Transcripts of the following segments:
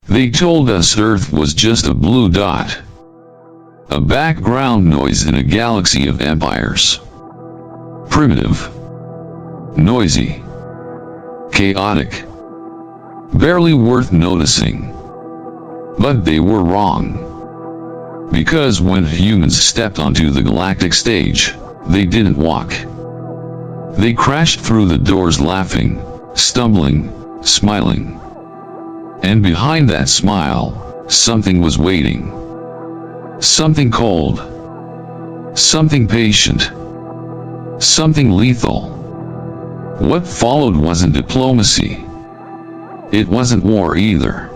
They told us Earth was just a blue dot. A background noise in a galaxy of empires. Primitive. Noisy. Chaotic. Barely worth noticing. But they were wrong. Because when humans stepped onto the galactic stage, they didn't walk. They crashed through the doors laughing, stumbling, smiling. And behind that smile, something was waiting. Something cold. Something patient. Something lethal. What followed wasn't diplomacy. It wasn't war either.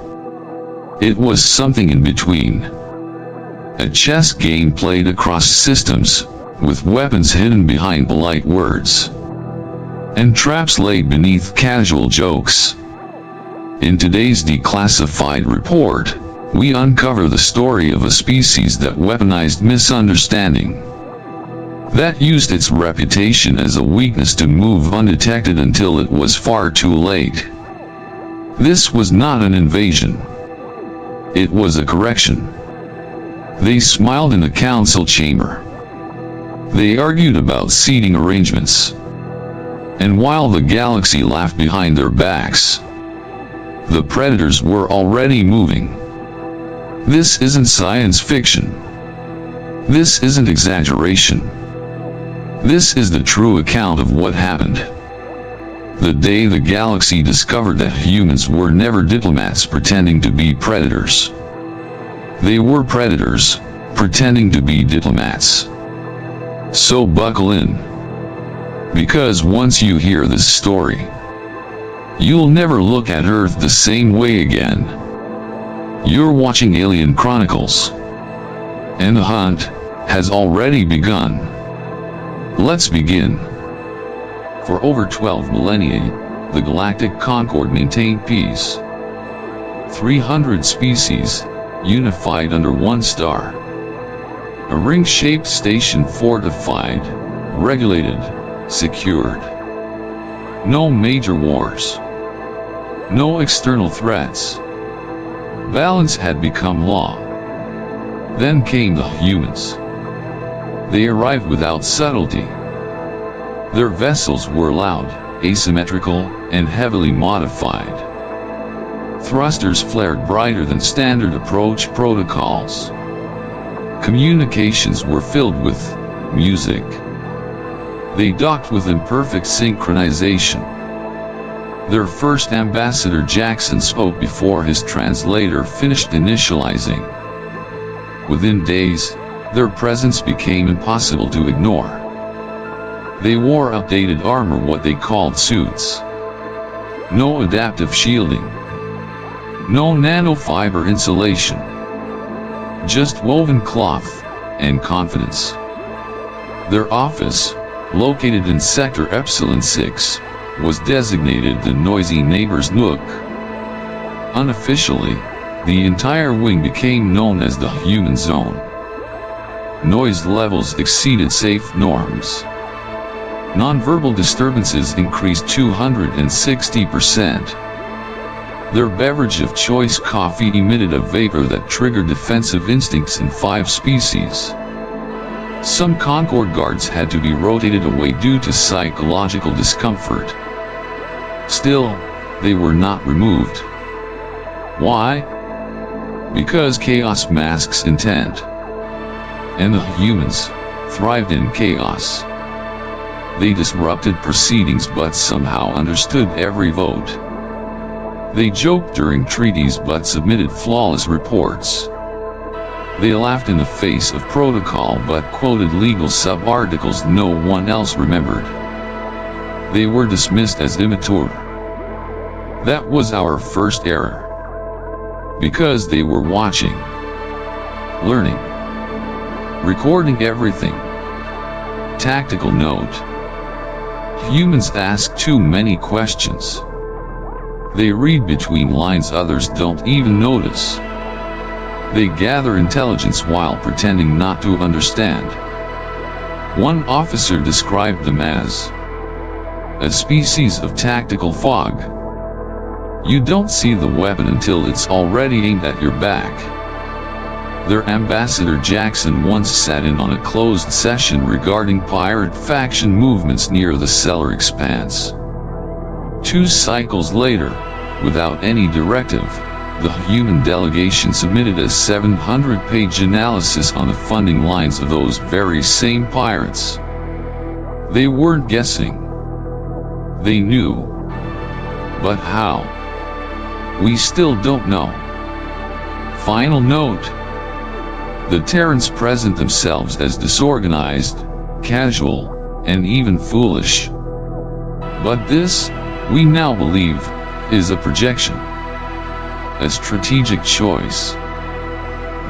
It was something in between. A chess game played across systems, with weapons hidden behind polite words. And traps laid beneath casual jokes. In today's declassified report, we uncover the story of a species that weaponized misunderstanding. That used its reputation as a weakness to move undetected until it was far too late. This was not an invasion. It was a correction. They smiled in the council chamber. They argued about seating arrangements. And while the galaxy laughed behind their backs, the predators were already moving. This isn't science fiction. This isn't exaggeration. This is the true account of what happened. The day the galaxy discovered that humans were never diplomats pretending to be predators. They were predators, pretending to be diplomats. So buckle in. Because once you hear this story, you'll never look at Earth the same way again. You're watching Alien Chronicles. And the hunt has already begun. Let's begin. For over 12 millennia, the Galactic Concord maintained peace. 300 species, unified under one star. A ring-shaped station fortified, regulated, secured. No major wars. No external threats. Balance had become law. Then came the humans. They arrived without subtlety. Their vessels were loud, asymmetrical, and heavily modified. Thrusters flared brighter than standard approach protocols. Communications were filled with music. They docked with imperfect synchronization. Their first ambassador Jackson spoke before his translator finished initializing. Within days, their presence became impossible to ignore. They wore outdated armor, what they called suits. No adaptive shielding. No nanofiber insulation. Just woven cloth and confidence. Their office, located in Sector Epsilon 6, was designated the Noisy Neighbor's Nook. Unofficially, the entire wing became known as the Human Zone. Noise levels exceeded safe norms. Nonverbal disturbances increased 260%. Their beverage of choice coffee emitted a vapor that triggered defensive instincts in 5 species. Some Concord guards had to be rotated away due to psychological discomfort. Still, they were not removed. Why? Because chaos masks intent. And the humans thrived in chaos. They disrupted proceedings but somehow understood every vote. They joked during treaties but submitted flawless reports. They laughed in the face of protocol but quoted legal sub-articles no one else remembered. They were dismissed as immature. That was our first error. Because they were watching, learning, recording everything. Tactical note. Humans ask too many questions. They read between lines others don't even notice. They gather intelligence while pretending not to understand. One officer described them as a species of tactical fog. You don't see the weapon until it's already aimed at your back. Their ambassador Jackson once sat in on a closed session regarding pirate faction movements near the Stellar Expanse. 2 cycles later, without any directive, the human delegation submitted a 700-page analysis on the funding lines of those very same pirates. They weren't guessing. They knew. But how? We still don't know. Final note. The Terrans present themselves as disorganized, casual, and even foolish. But this, we now believe, is a projection. A strategic choice.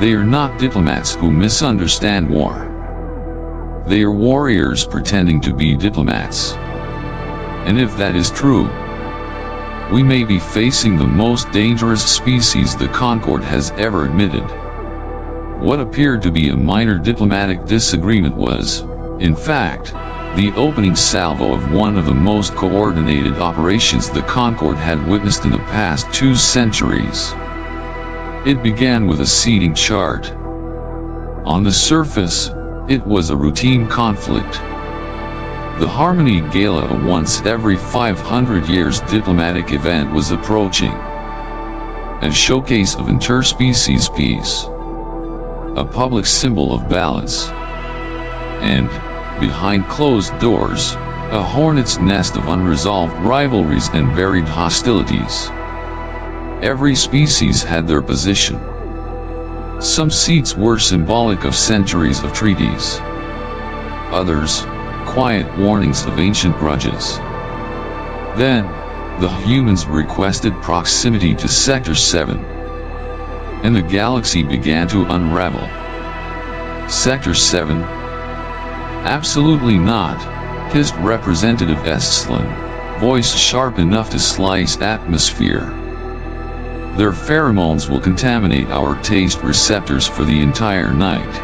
They are not diplomats who misunderstand war. They are warriors pretending to be diplomats. And if that is true, we may be facing the most dangerous species the Concord has ever admitted. What appeared to be a minor diplomatic disagreement was, in fact, the opening salvo of one of the most coordinated operations the Concord had witnessed in the past 2 centuries. It began with a seating chart. On the surface, it was a routine conflict. The Harmony Gala, a once every 500 years diplomatic event, was approaching. A showcase of interspecies peace. A public symbol of balance. And, behind closed doors, a hornet's nest of unresolved rivalries and buried hostilities. Every species had their position. Some seats were symbolic of centuries of treaties. Others, quiet warnings of ancient grudges. Then, the humans requested proximity to Sector 7. And the galaxy began to unravel. Sector 7? Absolutely not, hissed Representative Estlin, voice sharp enough to slice atmosphere. Their pheromones will contaminate our taste receptors for the entire night.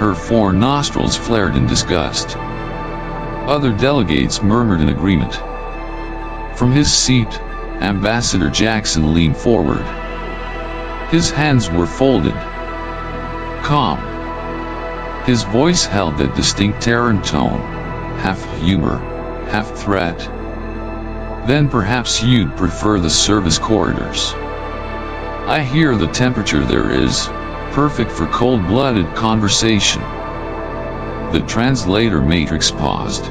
Her 4 nostrils flared in disgust. Other delegates murmured in agreement. From his seat, Ambassador Jackson leaned forward. His hands were folded. Calm. His voice held that distinct Terran tone, half humor, half threat. Then perhaps you'd prefer the service corridors. I hear the temperature there is, perfect for cold-blooded conversation. The translator matrix paused.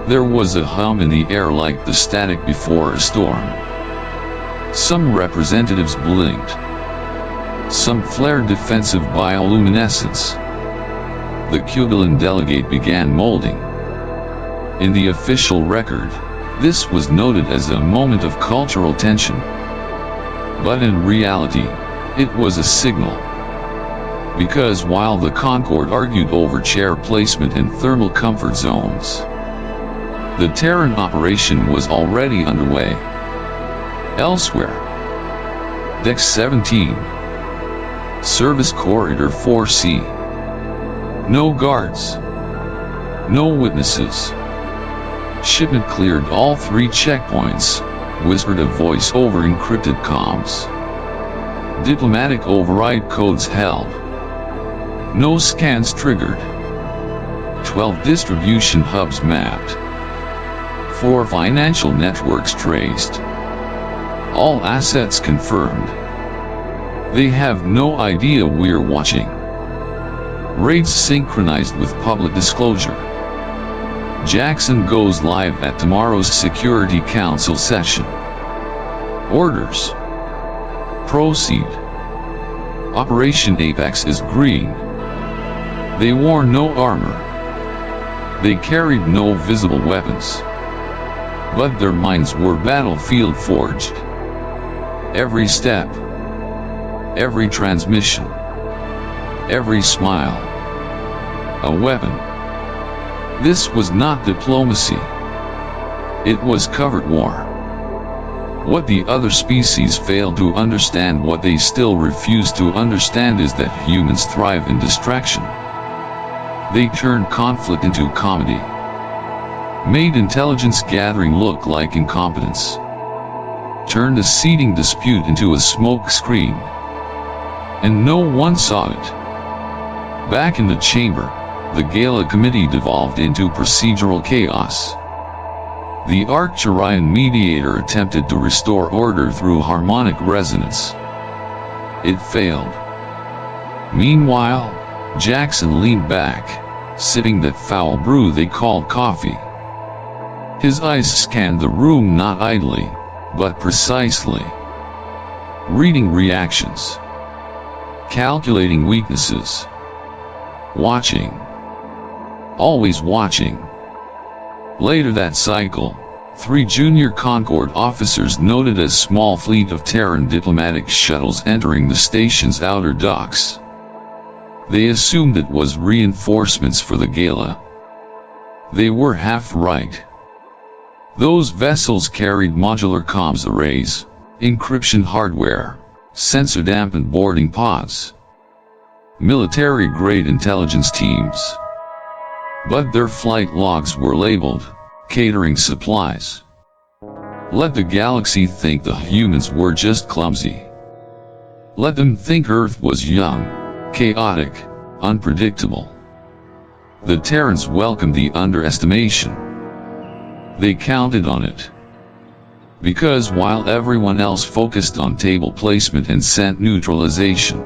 There was a hum in the air like the static before a storm. Some representatives blinked. Some flared defensive bioluminescence. The Cuban delegate began molding. In the official record, this was noted as a moment of cultural tension. But in reality, it was a signal. Because while the Concord argued over chair placement and thermal comfort zones, the Terran operation was already underway. Elsewhere, Deck 17, Service Corridor 4C. No guards. No witnesses. Shipment cleared all 3 checkpoints, whispered a voice over encrypted comms. Diplomatic override codes held. No scans triggered. 12 distribution hubs mapped. 4 financial networks traced. All assets confirmed. They have no idea we're watching. Raids synchronized with public disclosure. Jackson goes live at tomorrow's Security Council session. Orders. Proceed. Operation Apex is green. They wore no armor. They carried no visible weapons. But their minds were battlefield forged. Every step. Every transmission. Every smile. A weapon. This was not diplomacy. It was covert war. What the other species failed to understand, what they still refuse to understand, is that humans thrive in distraction. They turned conflict into comedy. Made intelligence gathering look like incompetence. turned a seating dispute into a smoke screen. And no one saw it. Back in the chamber, the Gala committee devolved into procedural chaos. The Arcturian mediator attempted to restore order through harmonic resonance. It failed. Meanwhile, Jackson leaned back, sipping that foul brew they called coffee. His eyes scanned the room not idly, but precisely. Reading reactions. Calculating weaknesses. Watching. Always watching. Later that cycle, 3 junior Concord officers noted a small fleet of Terran diplomatic shuttles entering the station's outer docks. They assumed it was reinforcements for the Gala. They were half right. Those vessels carried modular comms arrays, encryption hardware, sensor-dampened boarding pods, military-grade intelligence teams. But their flight logs were labeled, catering supplies. Let the galaxy think the humans were just clumsy. Let them think Earth was young, chaotic, unpredictable. The Terrans welcomed the underestimation. They counted on it. Because while everyone else focused on table placement and scent neutralization,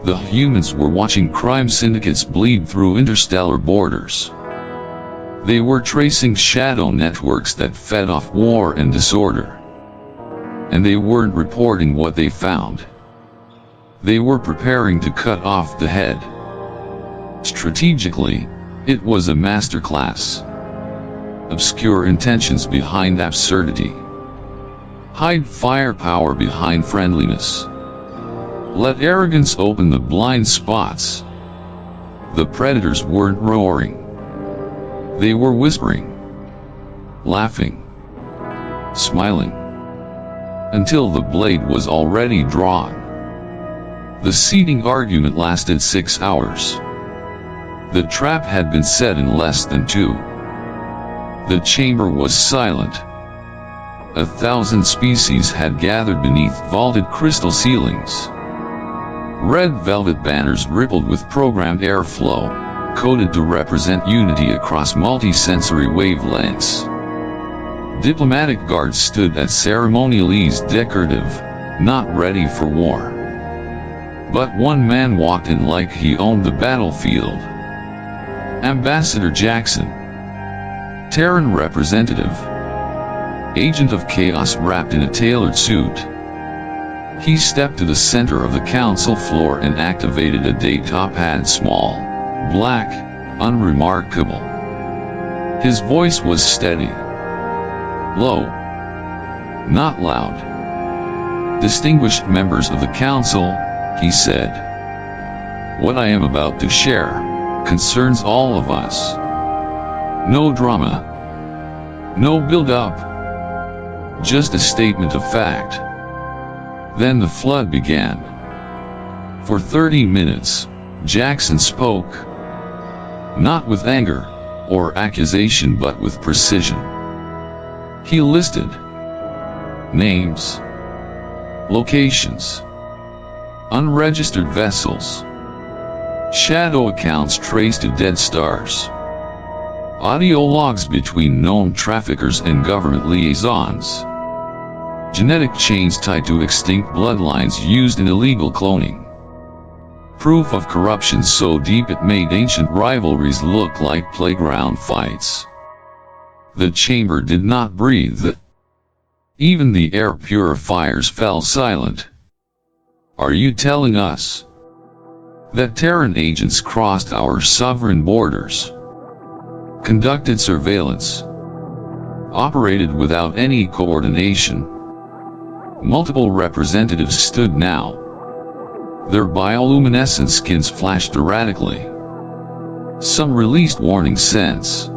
the humans were watching crime syndicates bleed through interstellar borders. They were tracing shadow networks that fed off war and disorder. And they weren't reporting what they found. They were preparing to cut off the head. Strategically, it was a masterclass. Obscure intentions behind absurdity. Hide firepower behind friendliness. Let arrogance open the blind spots. The predators weren't roaring. They were whispering, laughing, smiling, until the blade was already drawn. The seating argument lasted 6 hours. The trap had been set in less than 2. The chamber was silent. 1,000 species had gathered beneath vaulted crystal ceilings. Red velvet banners rippled with programmed airflow, coded to represent unity across multi-sensory wavelengths. Diplomatic guards stood at ceremonial ease, decorative, not ready for war. But one man walked in like he owned the battlefield. Ambassador Jackson. Terran representative. Agent of chaos wrapped in a tailored suit. He stepped to the center of the council floor and activated a data pad, small, black, unremarkable. His voice was steady. Low. Not loud. Distinguished members of the council, he said. What I am about to share concerns all of us. No drama. No build-up. Just a statement of fact. Then the flood began. For 30 minutes, Jackson spoke. Not with anger or accusation, but with precision. He listed names, locations, unregistered vessels, shadow accounts traced to dead stars, audio logs between known traffickers and government liaisons, genetic chains tied to extinct bloodlines used in illegal cloning, proof of corruption so deep it made ancient rivalries look like playground fights. The chamber did not breathe. Even the air purifiers fell silent. Are you telling us that Terran agents crossed our sovereign borders, conducted surveillance, operated without any coordination? Multiple representatives stood now. Their bioluminescent skins flashed erratically. Some released warning scents.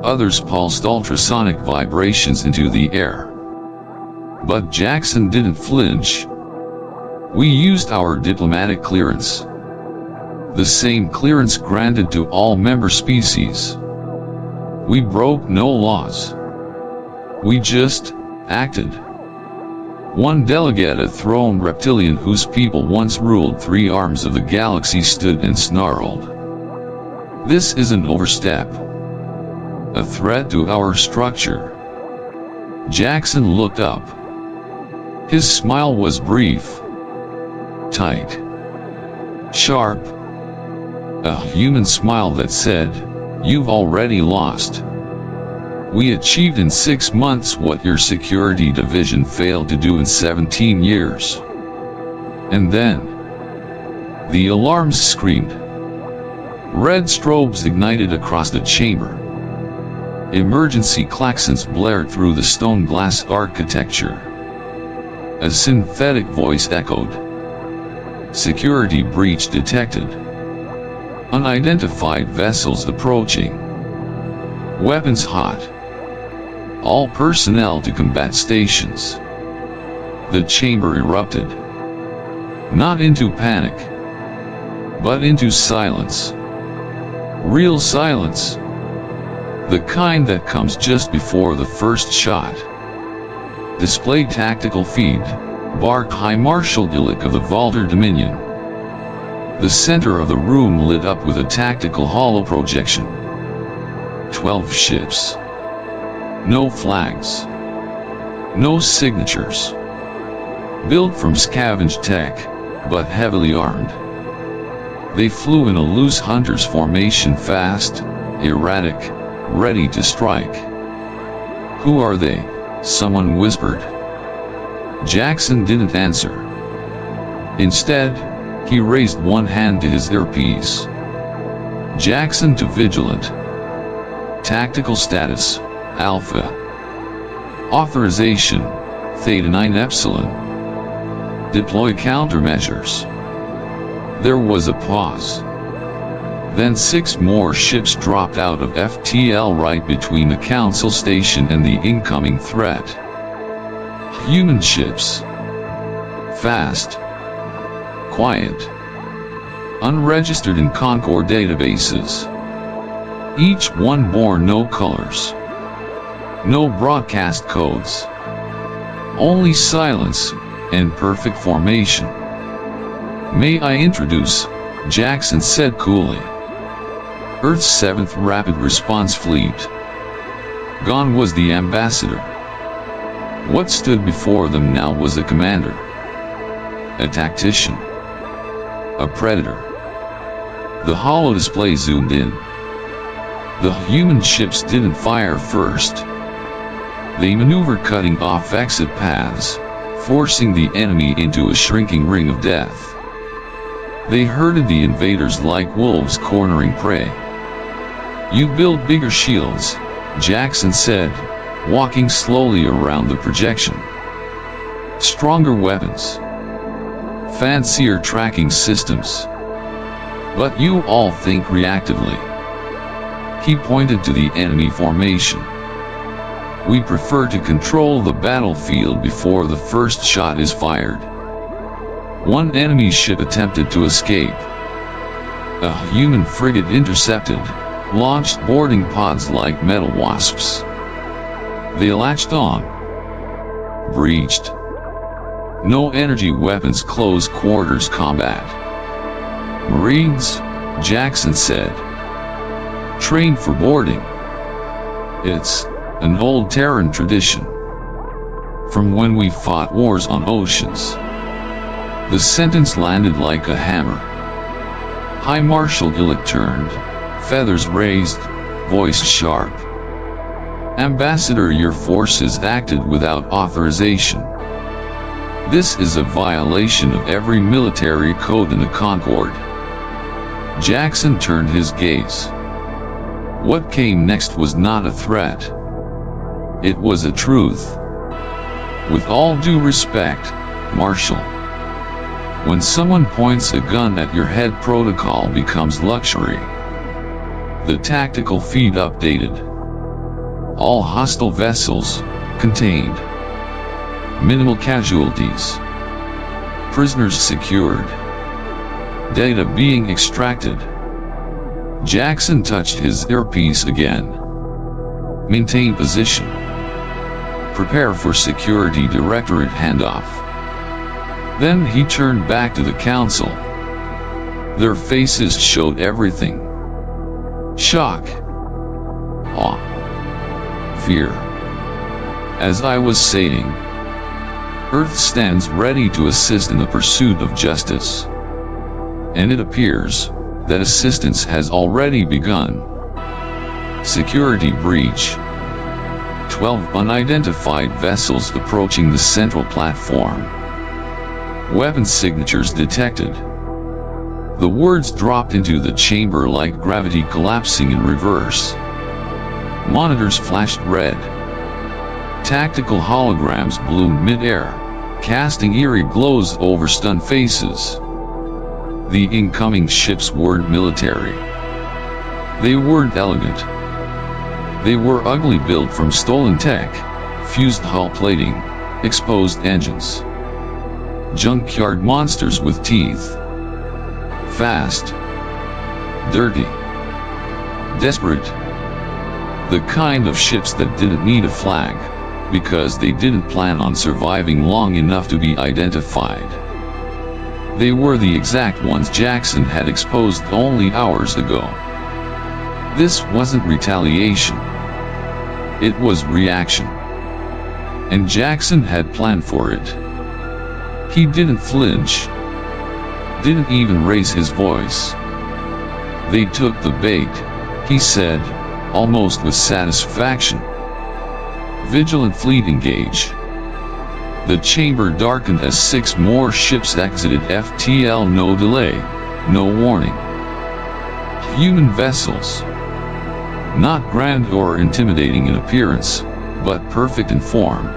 Others pulsed ultrasonic vibrations into the air. But Jackson didn't flinch. We used our diplomatic clearance. The same clearance granted to all member species. We broke no laws. We just acted. One delegate, a throned reptilian whose people once ruled 3 arms of the galaxy, stood and snarled. "This is an overstep. A threat to our structure." Jackson looked up. His smile was brief, tight, sharp, a human smile that said, "You've already lost. We achieved in 6 months what your security division failed to do in 17 years. And then, the alarms screamed. Red strobes ignited across the chamber. Emergency klaxons blared through the stone glass architecture. A synthetic voice echoed. Security breach detected. Unidentified vessels approaching. Weapons hot. All personnel to combat stations. The chamber erupted. Not into panic, but into silence. Real silence. The kind that comes just before the first shot. "Display tactical feed," barked High Marshal Galactic of the Valder Dominion. The center of the room lit up with a tactical holoprojection. 12 ships. No flags. No signatures. Built from scavenged tech, but heavily armed. They flew in a loose hunter's formation, fast, erratic, ready to strike. "Who are they?" someone whispered. Jackson didn't answer. Instead, he raised one hand to his earpiece. Jackson to vigilant. Tactical status, Alpha. Authorization, Theta 9 Epsilon. Deploy countermeasures. There was a pause. Then 6 more ships dropped out of FTL right between the Council Station and the incoming threat. Human ships. Fast. Quiet. Unregistered in Concord databases. Each one bore no colors. No broadcast codes. Only silence and perfect formation. "May I introduce," Jackson said coolly. "Earth's 7th Rapid Response Fleet." Gone was the ambassador. What stood before them now was a commander. A tactician. A predator. The holodisplay zoomed in. The human ships didn't fire first. They maneuvered, cutting off exit paths, forcing the enemy into a shrinking ring of death. They herded the invaders like wolves cornering prey. "You build bigger shields," Jackson said, walking slowly around the projection. "Stronger weapons. Fancier tracking systems. But you all think reactively." He pointed to the enemy formation. "We prefer to control the battlefield before the first shot is fired." One enemy ship attempted to escape. A human frigate intercepted, launched boarding pods like metal wasps. They latched on. Breached. No energy weapons, close quarters combat. "Marines," Jackson said. "Trained for boarding. It's an old Terran tradition. From when we fought wars on oceans." The sentence landed like a hammer. High Marshal Galactic turned, feathers raised, voice sharp. "Ambassador, your forces acted without authorization. This is a violation of every military code in the Concord." Jackson turned his gaze. What came next was not a threat. It was a truth. "With all due respect, Marshal. When someone points a gun at your head, protocol becomes luxury." The tactical feed updated. All hostile vessels contained. Minimal casualties. Prisoners secured. Data being extracted. Jackson touched his earpiece again. "Maintain position. prepare for Security Directorate handoff. Then he turned back to the council. Their faces showed everything. Shock. Awe. Fear. As I was saying, Earth stands ready to assist in the pursuit of justice. And it appears that assistance has already begun. Security breach. 12 unidentified vessels approaching the central platform. Weapon signatures detected. The words dropped into the chamber like gravity collapsing in reverse. Monitors flashed red. Tactical holograms bloomed mid-air, casting eerie glows over stunned faces. The incoming ships weren't military. They weren't elegant. They were ugly, built from stolen tech, fused hull plating, exposed engines. Junkyard monsters with teeth. Fast. Dirty. Desperate. The kind of ships that didn't need a flag, because they didn't plan on surviving long enough to be identified. They were the exact ones Jackson had exposed only hours ago. This wasn't retaliation. It was reaction. And Jackson had planned for it. He didn't flinch. Didn't even raise his voice. They took the bait, he said, almost with satisfaction. Vigilant fleet engage. The chamber darkened as 6 more ships exited FTL. No delay, no warning. Human vessels. Not grand or intimidating in appearance, but perfect in form.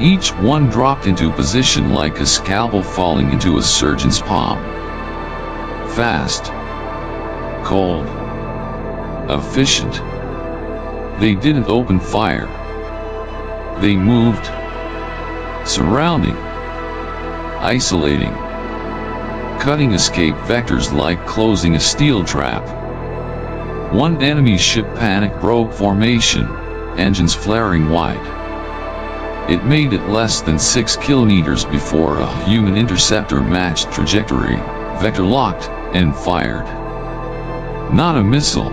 Each one dropped into position like a scalpel falling into a surgeon's palm. Fast. Cold. Efficient. They didn't open fire. They moved. Surrounding. Isolating. Cutting escape vectors like closing a steel trap. One enemy ship panic broke formation, engines flaring wide. It made it less than 6 kilometers before a human interceptor matched trajectory, vector locked, and fired. Not a missile.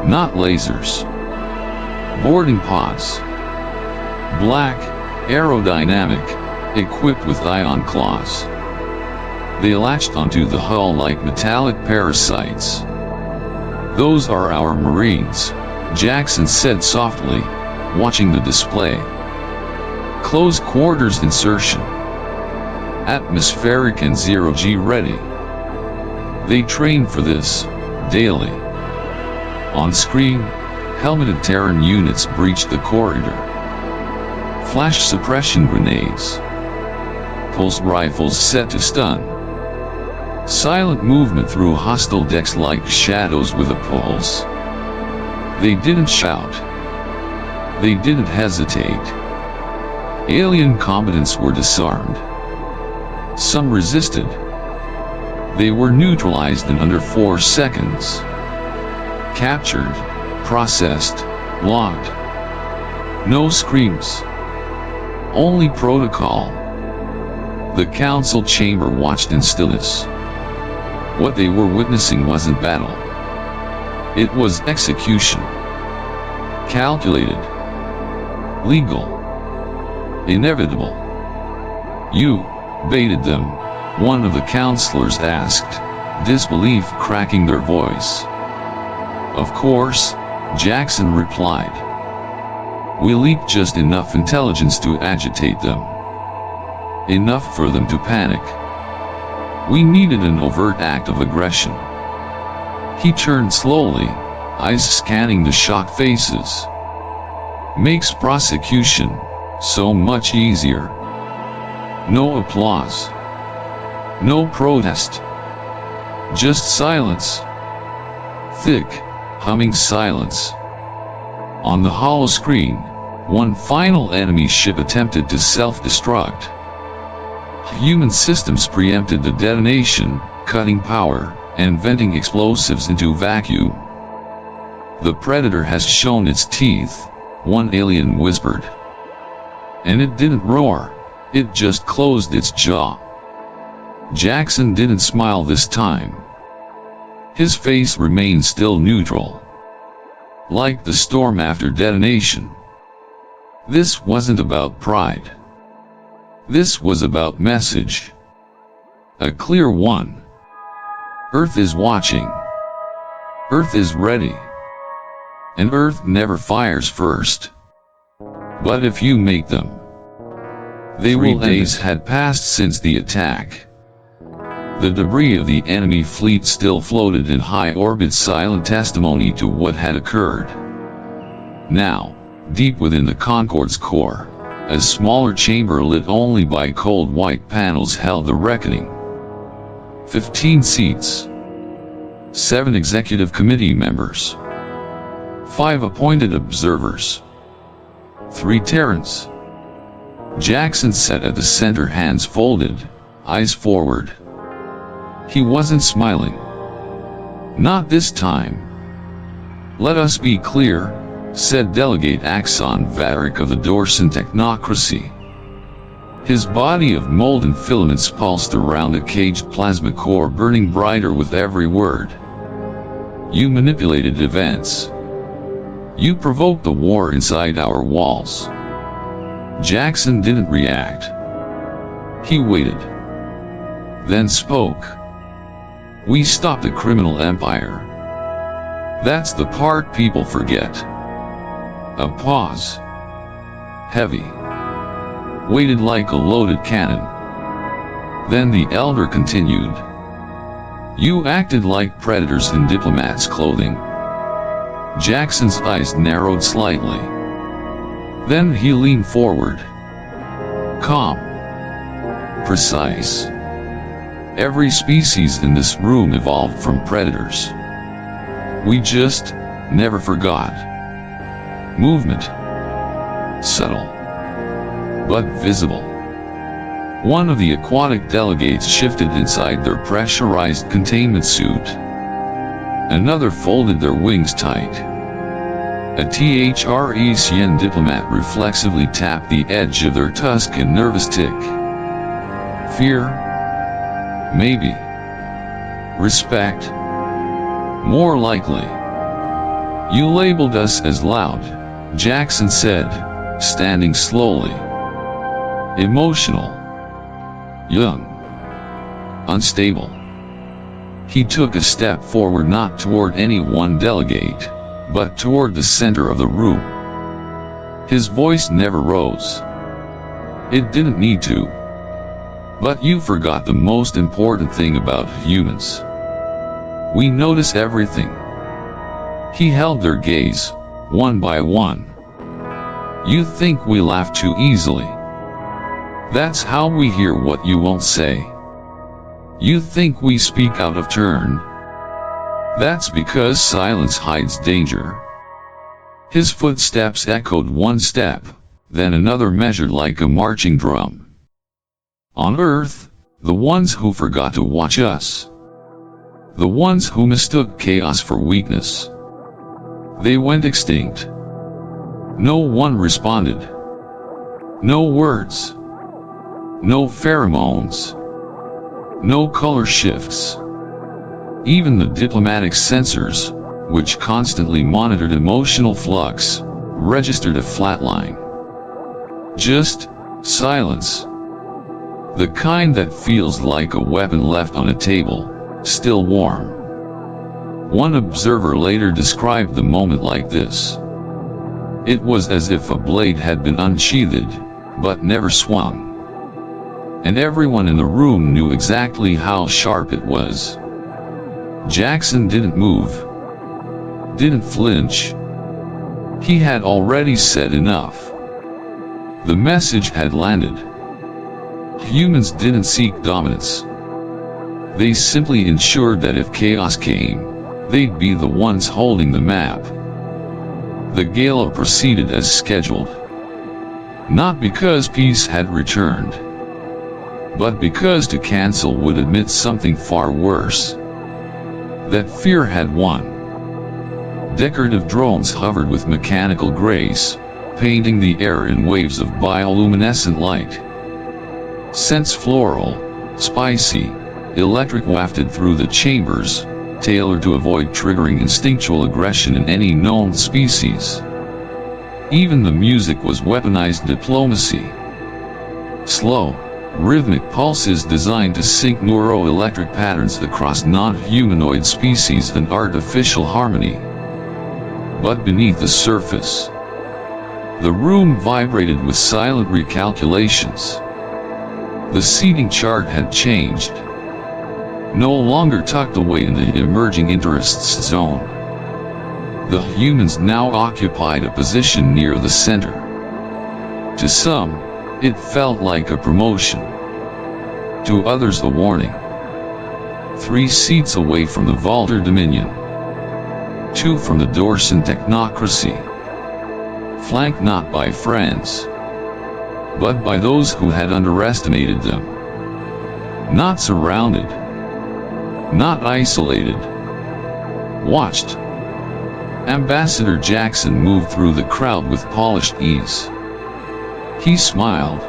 Not lasers. Boarding pods. Black, aerodynamic, equipped with ion claws. They latched onto the hull like metallic parasites. Those are our Marines, Jackson said softly, watching the display. Close quarters insertion. Atmospheric and zero-G ready. They train for this, daily. On screen, helmeted Terran units breached the corridor. Flash suppression grenades. Pulse rifles set to stun. Silent movement through hostile decks like shadows with a pulse. They didn't shout. They didn't hesitate. Alien combatants were disarmed. Some resisted. They were neutralized in under 4 seconds. Captured, processed, logged. No screams. Only protocol. The council chamber watched in stillness. What they were witnessing wasn't battle. It was execution. Calculated. Legal. Inevitable. You baited them, one of the counselors asked, disbelief cracking their voice. Of course, Jackson replied. We leaked just enough intelligence to agitate them. Enough for them to panic. We needed an overt act of aggression. He turned slowly, eyes scanning the shocked faces. Makes prosecution so much easier. No applause. No protest. Just silence. Thick, humming silence. On the hollow screen, one final enemy ship attempted to self-destruct. Human systems preempted the detonation, cutting power, and venting explosives into vacuum. The Predator has shown its teeth, one alien whispered. And it didn't roar, it just closed its jaw. Jackson didn't smile this time. His face remained still neutral, like the storm after detonation. This wasn't about pride. This was about message. A clear one. Earth is watching. Earth is ready. And Earth never fires first. But if you make them. 3 days had passed since the attack. The debris of the enemy fleet still floated in high orbit, silent testimony to what had occurred. Now, deep within the Concorde's core, a smaller chamber lit only by cold white panels held the reckoning. 15 seats. 7 executive committee members. 5 appointed observers. 3 Terrans. Jackson sat at the center, hands folded, eyes forward. He wasn't smiling. Not this time. Let us be clear, said Delegate Axon Varick of the Dorson Technocracy. His body of molten filaments pulsed around a caged plasma core, burning brighter with every word. You manipulated events. You provoked the war inside our walls. Jackson didn't react. He waited. Then spoke. We stopped a criminal empire. That's the part people forget. A pause. Heavy. Weighted like a loaded cannon. Then the elder continued. You acted like predators in diplomats' clothing. Jackson's eyes narrowed slightly. Then he leaned forward. Calm. Precise. Every species in this room evolved from predators. We just never forgot. Movement. Subtle. But visible. One of the aquatic delegates shifted inside their pressurized containment suit. Another folded their wings tight. A Thresian diplomat reflexively tapped the edge of their tusk in nervous tick. Fear? Maybe. Respect? More likely. You labeled us as loud, Jackson said, standing slowly. Emotional. Young. Unstable. He took a step forward, not toward any one delegate, but toward the center of the room. His voice never rose. It didn't need to. But you forgot the most important thing about humans. We notice everything. He held their gaze, one by one. You think we laugh too easily. That's how we hear what you won't say. You think we speak out of turn. That's because silence hides danger. His footsteps echoed, one step, then another, measured like a marching drum. On Earth, the ones who forgot to watch us. The ones who mistook chaos for weakness. They went extinct. No one responded. No words. No pheromones. No color shifts. Even the diplomatic sensors, which constantly monitored emotional flux, registered a flat line. Just silence. The kind that feels like a weapon left on a table, still warm. One observer later described the moment like this. It was as if a blade had been unsheathed, but never swung. And everyone in the room knew exactly how sharp it was. Jackson didn't move. Didn't flinch. He had already said enough. The message had landed. Humans didn't seek dominance. They simply ensured that if chaos came, they'd be the ones holding the map. The gala proceeded as scheduled. Not because peace had returned, but because to cancel would admit something far worse. That fear had won. Decorative drones hovered with mechanical grace, painting the air in waves of bioluminescent light. Scents floral, spicy, electric wafted through the chambers, tailored to avoid triggering instinctual aggression in any known species. Even the music was weaponized diplomacy. Slow, rhythmic pulses designed to sync neuroelectric patterns across non-humanoid species and artificial harmony. But beneath the surface, the room vibrated with silent recalculations. The seating chart had changed. No longer tucked away in the emerging interests zone. The humans now occupied a position near the center. To some, it felt like a promotion. To others, a warning. 3 seats away from the Valder Dominion. 2 from the Dorsan technocracy. Flanked not by friends, but by those who had underestimated them. Not surrounded. Not isolated. Watched. Ambassador Jackson moved through the crowd with polished ease. He smiled.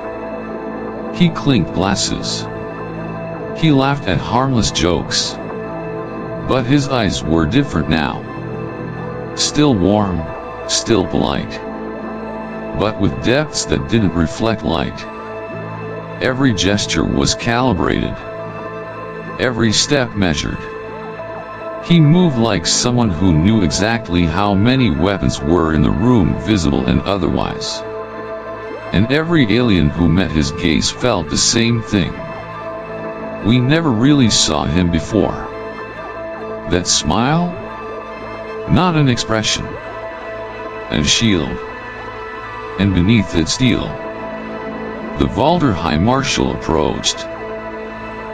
He clinked glasses. He laughed at harmless jokes. But his eyes were different now. Still warm, still polite. But with depths that didn't reflect light. Every gesture was calibrated. Every step measured. He moved like someone who knew exactly how many weapons were in the room, visible and otherwise. And every alien who met his gaze felt the same thing. We never really saw him before. That smile? Not an expression. A shield. And beneath its steel, the Valder High Marshal approached.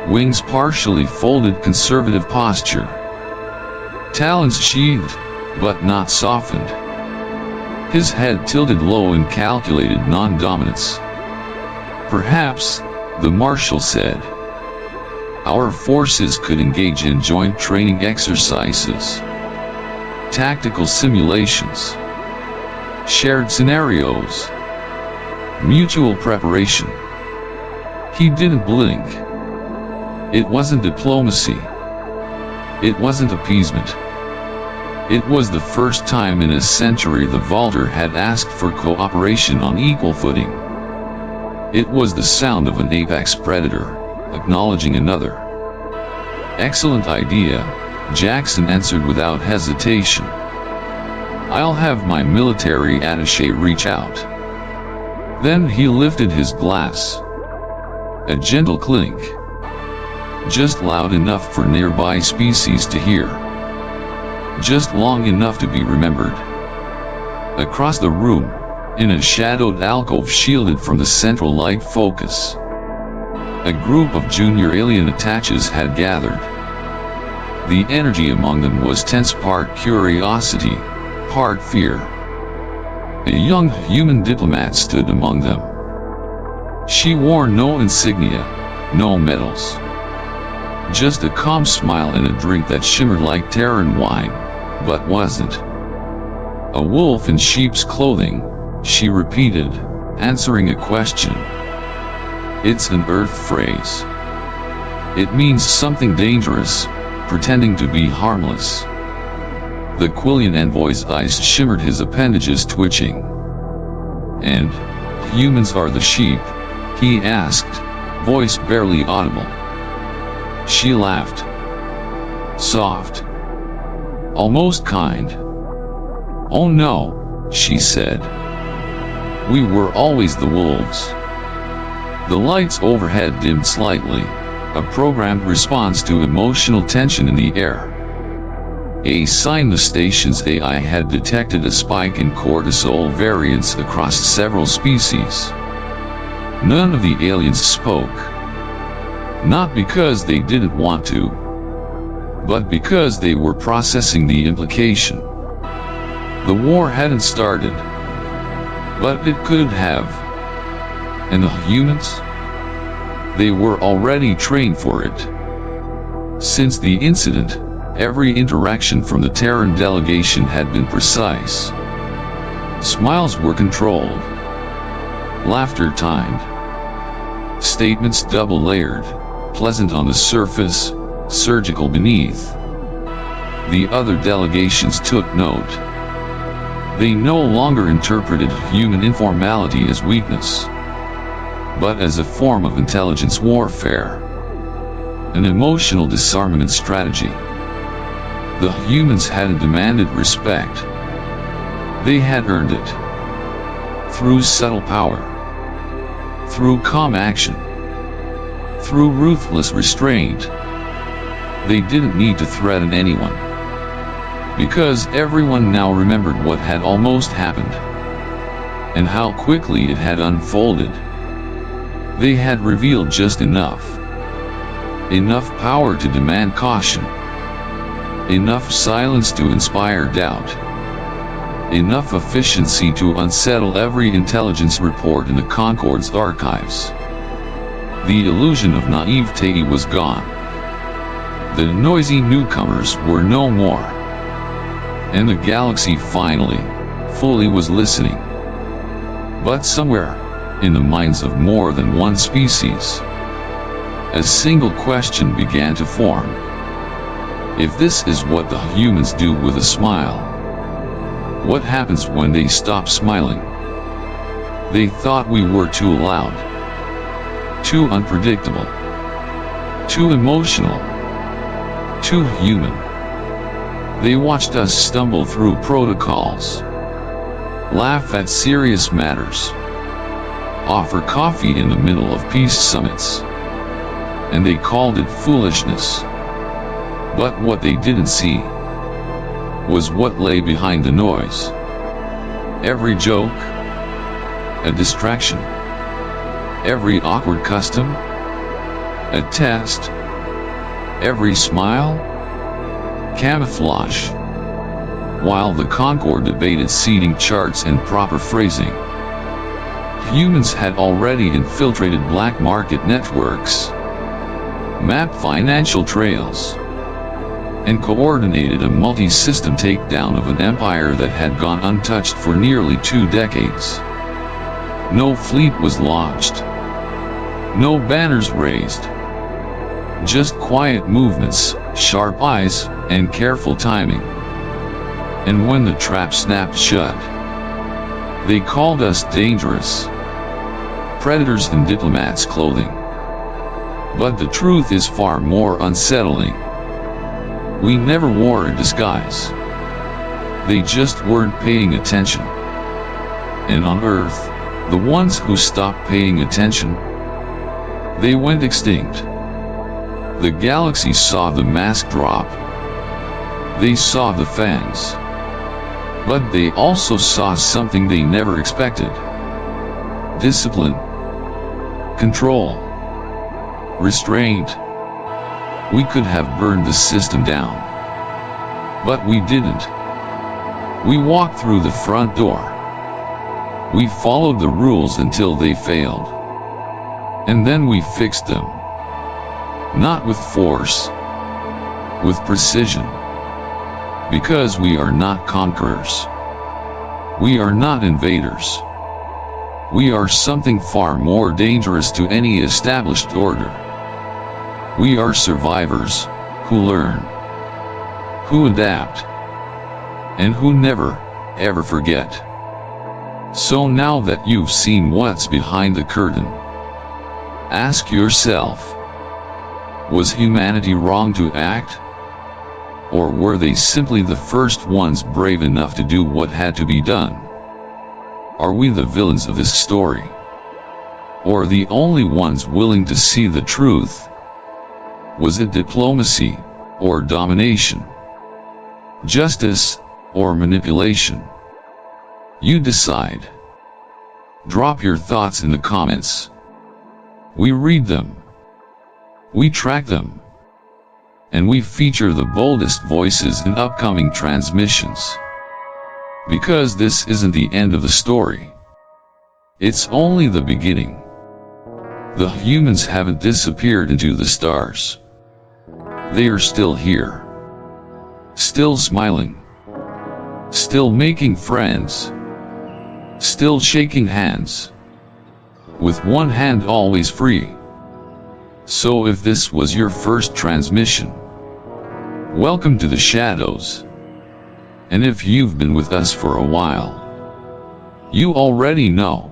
Wings partially folded, conservative posture. Talons sheathed, but not softened. His head tilted low in calculated non-dominance. Perhaps, the Marshal said, our forces could engage in joint training exercises, tactical simulations, shared scenarios, mutual preparation. He didn't blink. It wasn't diplomacy. It wasn't appeasement. It was the first time in a century the Valder had asked for cooperation on equal footing. It was the sound of an apex predator acknowledging another. Excellent idea, Jackson answered without hesitation. I'll have my military attaché reach out. Then he lifted his glass. A gentle clink. Just loud enough for nearby species to hear. Just long enough to be remembered. Across the room, in a shadowed alcove shielded from the central light focus, a group of junior alien attaches had gathered. The energy among them was tense, part curiosity, part fear. A young human diplomat stood among them. She wore no insignia, no medals. Just a calm smile and a drink that shimmered like Terran wine, but wasn't. A wolf in sheep's clothing, she repeated, answering a question. It's an Earth phrase. It means something dangerous, pretending to be harmless. The Quillian envoy's eyes shimmered, his appendages twitching. And humans are the sheep? He asked, voice barely audible. She laughed. Soft. Almost kind. Oh no, she said. We were always the wolves. The lights overhead dimmed slightly, a programmed response to emotional tension in the air. A sign the station's AI had detected a spike in cortisol variants across several species. None of the aliens spoke. Not because they didn't want to, but because they were processing the implication. The war hadn't started, but it could have. And the humans? They were already trained for it. Since the incident, every interaction from the Terran delegation had been precise. Smiles were controlled. Laughter timed. Statements double-layered, pleasant on the surface, surgical beneath. The other delegations took note. They no longer interpreted human informality as weakness, but as a form of intelligence warfare, an emotional disarmament strategy. The humans hadn't demanded respect. They had earned it. Through subtle power. Through calm action. Through ruthless restraint. They didn't need to threaten anyone, because everyone now remembered what had almost happened, and how quickly it had unfolded. They had revealed just enough power to demand caution, enough silence to inspire doubt, enough efficiency to unsettle every intelligence report in the Concord's archives. The illusion of naivete was gone. The noisy newcomers were no more, and the galaxy finally, fully was listening. But somewhere, in the minds of more than one species, a single question began to form. If this is what the humans do with a smile, what happens when they stop smiling? They thought we were too loud, too unpredictable, too emotional, too human. They watched us stumble through protocols, laugh at serious matters, offer coffee in the middle of peace summits, and they called it foolishness. But what they didn't see was what lay behind the noise. Every joke, a distraction. Every awkward custom, a test. Every smile, camouflage. While the Concord debated seating charts and proper phrasing, humans had already infiltrated black market networks, mapped financial trails, and coordinated a multi-system takedown of an empire that had gone untouched for nearly 2 decades. No fleet was launched, no banners raised, just quiet movements, sharp eyes, and careful timing. And when the trap snapped shut, they called us dangerous, predators in diplomats' clothing. But the truth is far more unsettling. We never wore a disguise. They just weren't paying attention. And on Earth, the ones who stopped paying attention, they went extinct. The galaxy saw the mask drop. They saw the fangs. But they also saw something they never expected. Discipline. Control. Restraint. We could have burned the system down. But we didn't. We walked through the front door. We followed the rules until they failed. And then we fixed them. Not with force, with precision. Because we are not conquerors. We are not invaders. We are something far more dangerous to any established order. We are survivors, who learn, who adapt, and who never, ever forget. So now that you've seen what's behind the curtain, ask yourself, was humanity wrong to act? Or were they simply the first ones brave enough to do what had to be done? Are we the villains of this story? Or the only ones willing to see the truth? Was it diplomacy, or domination? Justice, or manipulation? You decide. Drop your thoughts in the comments. We read them. We track them. And we feature the boldest voices in upcoming transmissions. Because this isn't the end of the story. It's only the beginning. The humans haven't disappeared into the stars. They are still here. Still smiling. Still making friends. still shaking hands, with one hand always free. So if this was your first transmission, welcome to the shadows. And if you've been with us for a while, you already know.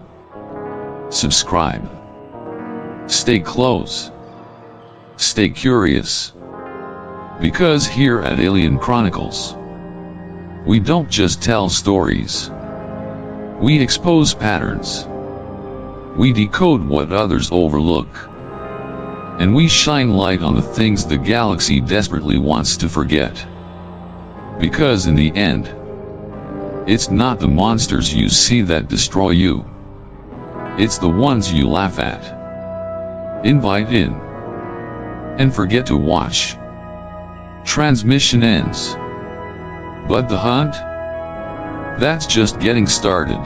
Subscribe. Stay close. Stay curious. Because here at Alien Chronicles, we don't just tell stories. We expose patterns. We decode what others overlook. And we shine light on the things the galaxy desperately wants to forget. Because in the end, it's not the monsters you see that destroy you. It's the ones you laugh at, invite in, and forget to watch. Transmission ends. But the hunt? That's just getting started.